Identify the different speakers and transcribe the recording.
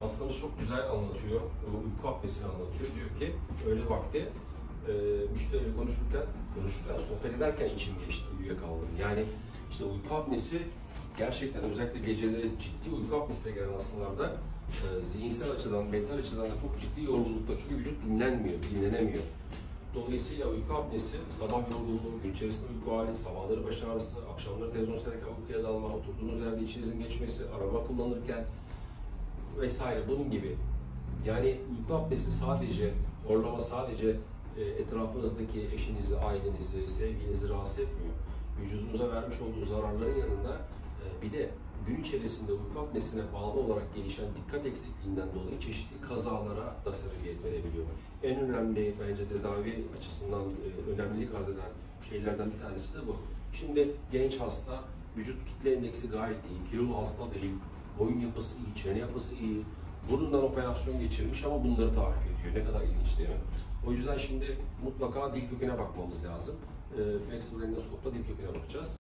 Speaker 1: Hastamız çok güzel anlatıyor, uyku apnesini anlatıyor. Diyor ki öğle vakti müşteriyle konuşurken, sohbet ederken içim geçti, uyuyakaldım. Yani işte uyku apnesi gerçekten özellikle geceleri ciddi uyku apnesiyle gelen hastalarda zihinsel açıdan, mental açıdan da çok ciddi yorgunlukta. Çünkü vücut dinlenemiyor. Dolayısıyla uyku apnesi, sabah yorgunluğu, gün içerisinde uyku hali, sabahları baş ağrısı, akşamları televizyon seyrederken uykuya dalma, oturduğunuz yerde içinizin geçmesi, araba kullanırken vesaire bunun gibi. Yani uyku apnesi sadece, horlama sadece etrafınızdaki eşinizi, ailenizi, sevgilinizi rahatsız etmiyor. Vücudunuza vermiş olduğu zararların yanında bir de gün içerisinde uyku apnesine bağlı olarak gelişen dikkat eksikliğinden dolayı çeşitli kazalara da sebebiyet verebiliyor. En önemli bence tedavi açısından önemlilik arz eden şeylerden bir tanesi de bu. Şimdi genç hasta, vücut kitle indeksi gayet iyi, kilolu hasta değil, boyun yapısı iyi, çene yapısı iyi, burundan operasyon geçirmiş ama bunları tarif ediyor. Ne kadar ilginç değil mi? O yüzden şimdi mutlaka dil köküne bakmamız lazım. Flexible endoskopta dil köküne bakacağız.